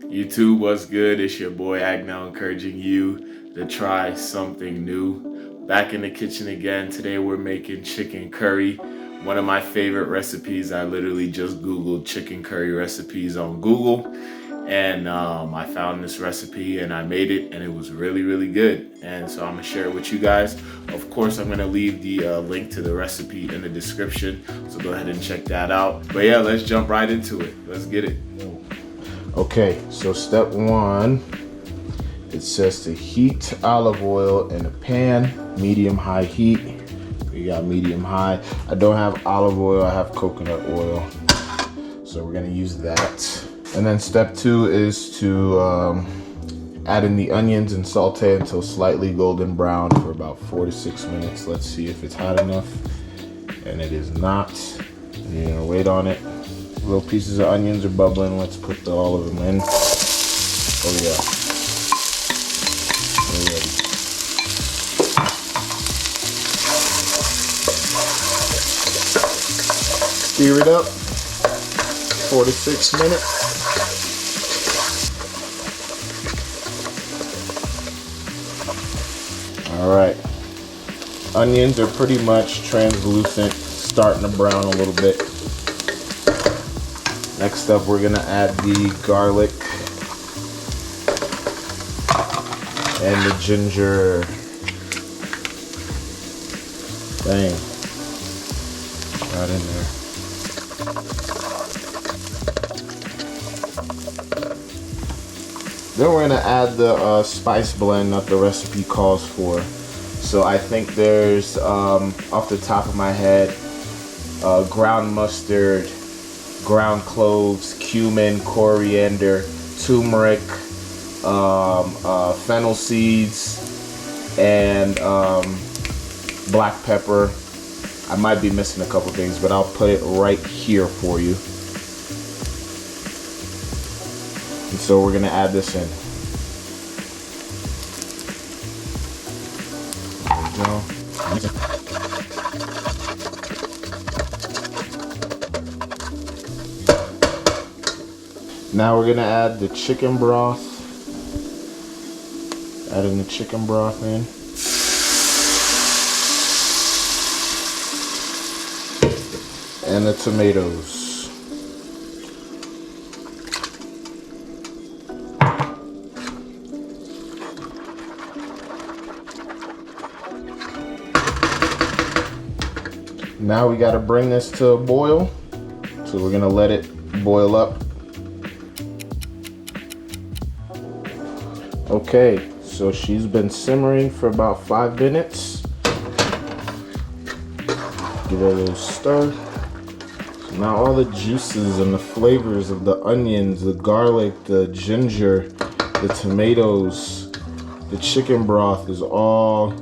YouTube, what's good? It's your boy Agnell encouraging you to try something new. Back in the kitchen again. Today we're making chicken curry. One of my favorite recipes. I literally just Googled chicken curry recipes on Google. And I found this recipe and I made it and it was really, really good. And so I'm gonna share it with you guys. Of course, I'm gonna leave the link to the recipe in the description. So go ahead and check that out. But yeah, let's jump right into it. Let's get it. Okay, so step one, it says to heat olive oil in a pan, medium-high heat. We got medium-high. I don't have olive oil, I have coconut oil. So we're gonna use that. And then step two is to add in the onions and saute until slightly golden brown for about 4 to 6 minutes. Let's see if it's hot enough. And it is not. You're gonna wait on it. Little pieces of onions are bubbling. Let's put all of them in. Oh yeah. We're ready. Stir it up. 4 to 6 minutes. All right. Onions are pretty much translucent, starting to brown a little bit. Next up, we're gonna add the garlic and the ginger. Bang. Right in there. Then we're gonna add the spice blend that the recipe calls for. So I think there's, off the top of my head, ground mustard, ground cloves, cumin, coriander, turmeric, fennel seeds, and black pepper. I might be missing a couple things, but I'll put it right here for you. And so we're gonna add this in. There we go. Now we're gonna add the chicken broth. Adding the chicken broth in. And the tomatoes. Now we gotta bring this to a boil. So we're gonna let it boil up. Okay, so she's been simmering for about 5 minutes. Give it a little stir. So now all the juices and the flavors of the onions, the garlic, the ginger, the tomatoes, the chicken broth is all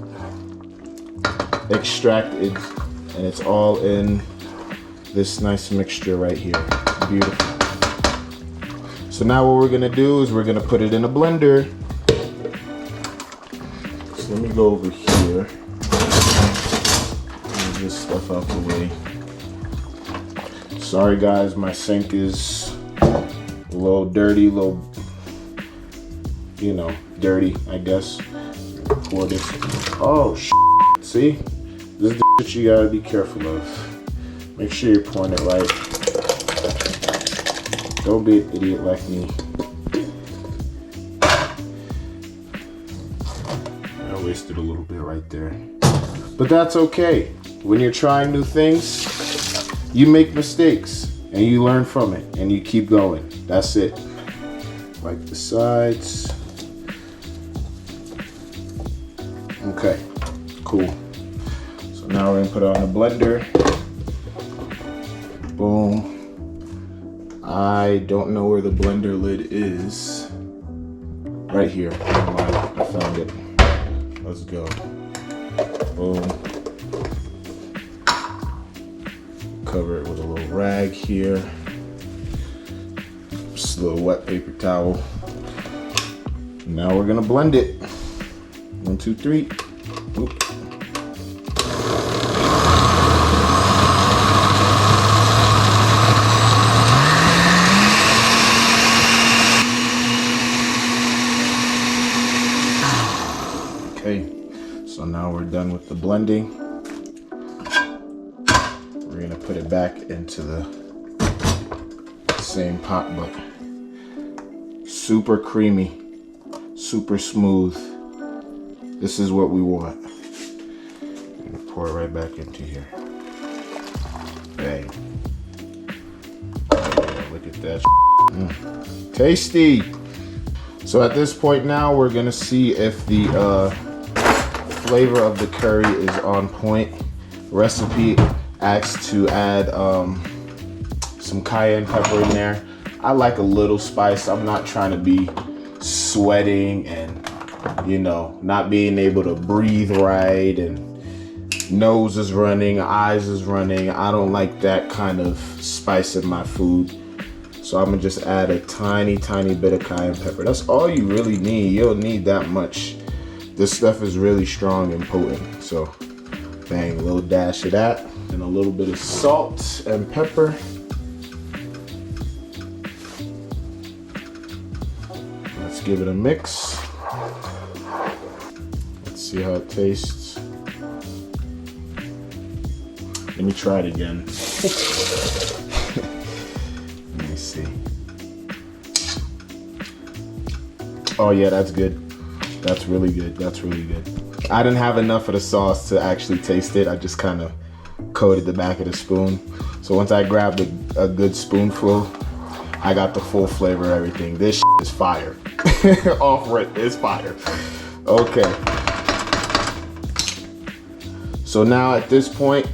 extracted and it's all in this nice mixture right here. Beautiful. So now what we're gonna do is we're gonna put it in a blender. Let me go over here. Move this stuff out the way. Sorry guys, my sink is a little dirty, dirty, I guess. Pour this. Oh, see? This is the shit you gotta be careful of. Make sure you're pouring it right. Don't be an idiot like me. Wasted a little bit right there, but that's okay. When you're trying new things, you make mistakes and you learn from it and you keep going. That's it. Like the sides. Okay, cool. So now we're gonna put it on the blender. Boom. I don't know where the blender lid is. Right here. I found it. Let's go. Boom. Cover it with a little rag here. Just a little wet paper towel. Now we're gonna blend it. 1, 2, 3. Oop. So now we're done with the blending. We're gonna put it back into the same pot, but super creamy, super smooth. This is what we want. I'm gonna pour it right back into here. Bang. Look at that. Tasty. So at this point now, we're gonna see if the flavor of the curry is on point. Recipe asks to add some cayenne pepper in there. I like a little spice. I'm not trying to be sweating and, you know, not being able to breathe right, and nose is running, eyes is running. I don't like that kind of spice in my food. So I'm gonna just add a tiny bit of cayenne pepper. That's all you really need. You don't need that much. This stuff is really strong and potent. So bang, a little dash of that. And a little bit of salt and pepper. Let's give it a mix. Let's see how it tastes. Let me try it again. Let me see. Oh yeah, that's good. That's really good. That's really good. I didn't have enough of the sauce to actually taste it. I just kind of coated the back of the spoon. So once I grabbed a good spoonful, I got the full flavor of everything. This is fire. Off rip, it's fire. Okay. So now at this point,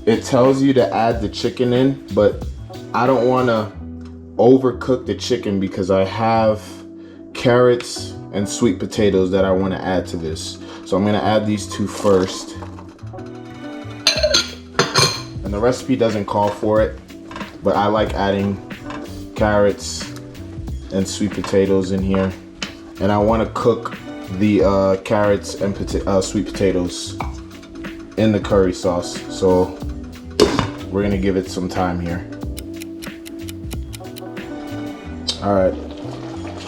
it tells you to add the chicken in, but I don't want to overcook the chicken because I have carrots and sweet potatoes that I want to add to this. So I'm going to add these two first. And the recipe doesn't call for it, but I like adding carrots and sweet potatoes in here. And I want to cook the carrots and sweet potatoes in the curry sauce. So we're gonna give it some time here. All right,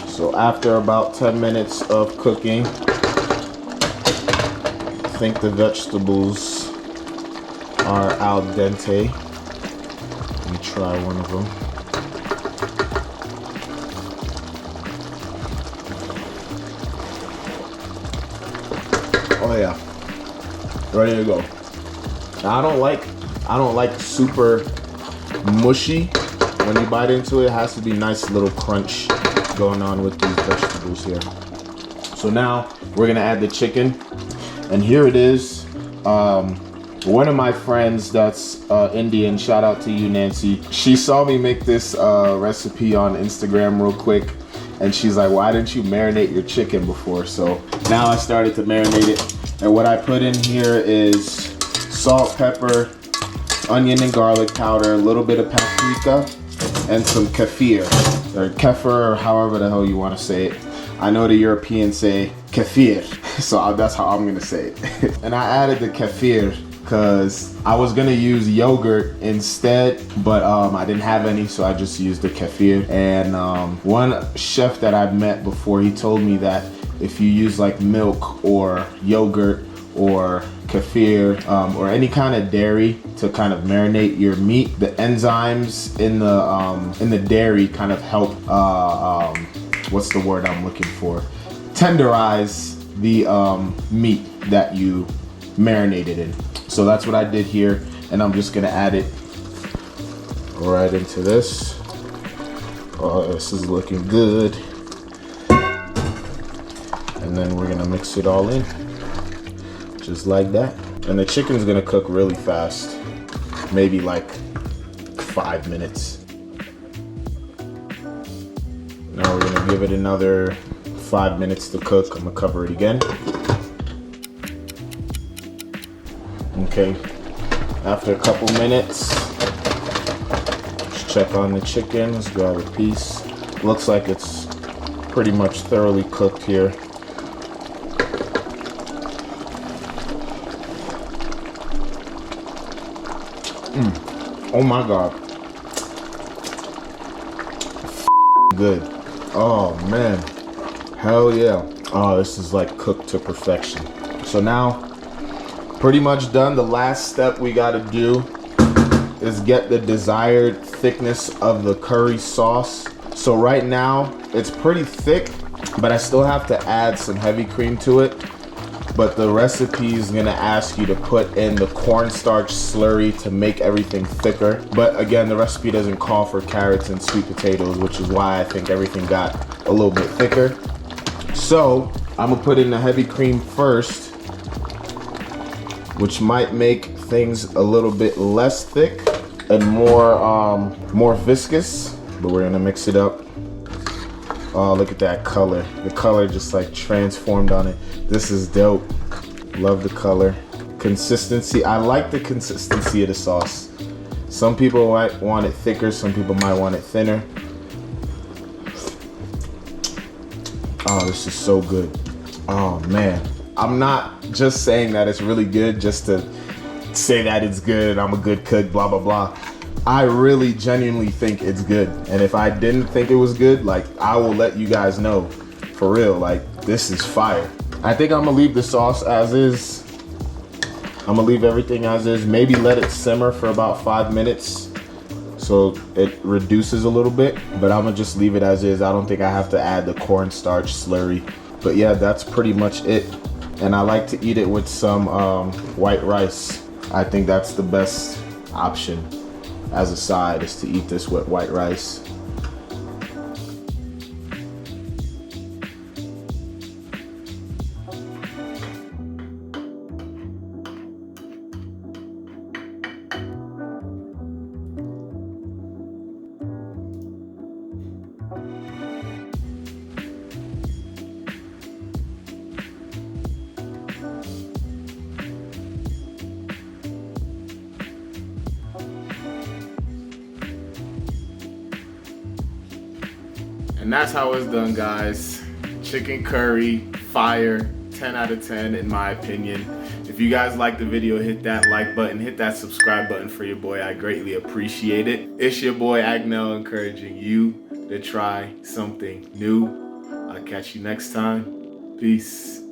so after about 10 minutes of cooking, I think the vegetables are al dente. Let me try one of them. Oh yeah, ready to go. Now I don't like super mushy. When you bite into it, it has to be nice little crunch going on with these vegetables here. So now we're gonna add the chicken, and here it is. One of my friends that's Indian, shout out to you, Nancy. She saw me make this recipe on Instagram real quick, and she's like, why didn't you marinate your chicken before? So now I started to marinate it, and what I put in here is salt, pepper, onion and garlic powder, a little bit of paprika, and some kefir, or kefir, or however the hell you want to say it. I know the Europeans say kefir, so that's how I'm gonna say it. And I added the kefir because I was gonna use yogurt instead, but I didn't have any, so I just used the kefir. And one chef that I've met before, he told me that if you use like milk or yogurt or kefir or any kind of dairy to kind of marinate your meat, the enzymes in the dairy kind of help what's the word I'm looking for? Tenderize the meat that you marinated in. So that's what I did here, and I'm just gonna add it right into this. Oh, this is looking good. And then we're gonna mix it all in, just like that. And the chicken's gonna cook really fast, maybe like 5 minutes. Now we're gonna give it another 5 minutes to cook. I'm gonna cover it again. Okay, after a couple minutes, let's check on the chicken. Let's grab a piece. Looks like it's pretty much thoroughly cooked here. Oh my God. Good. Oh man. Hell yeah. Oh, this is like cooked to perfection. So now, pretty much done. The last step we gotta do is get the desired thickness of the curry sauce. So right now, it's pretty thick, but I still have to add some heavy cream to it. But the recipe is gonna ask you to put in the cornstarch slurry to make everything thicker. But again, the recipe doesn't call for carrots and sweet potatoes, which is why I think everything got a little bit thicker. So I'm gonna put in the heavy cream first, which might make things a little bit less thick and more viscous, but we're gonna mix it up. Oh, look at that color. The color just like transformed on it. This is dope. Love the color. Consistency, I like the consistency of the sauce. Some people might want it thicker, some people might want it thinner. Oh, this is so good. Oh man. I'm not just saying that it's really good just to say that it's good, I'm a good cook, blah, blah, blah. I really genuinely think it's good. And if I didn't think it was good, like, I will let you guys know. For real, like, this is fire. I think I'm gonna leave the sauce as is. I'm gonna leave everything as is. Maybe let it simmer for about 5 minutes so it reduces a little bit, but I'm gonna just leave it as is. I don't think I have to add the cornstarch slurry. But yeah, that's pretty much it. And I like to eat it with some white rice. I think that's the best option as a side, is to eat this with white rice. And that's how it's done, guys. Chicken curry, fire, 10 out of 10 in my opinion. If you guys like the video, hit that like button, hit that subscribe button for your boy. I greatly appreciate it. It's your boy Agnell encouraging you to try something new. I'll catch you next time. Peace.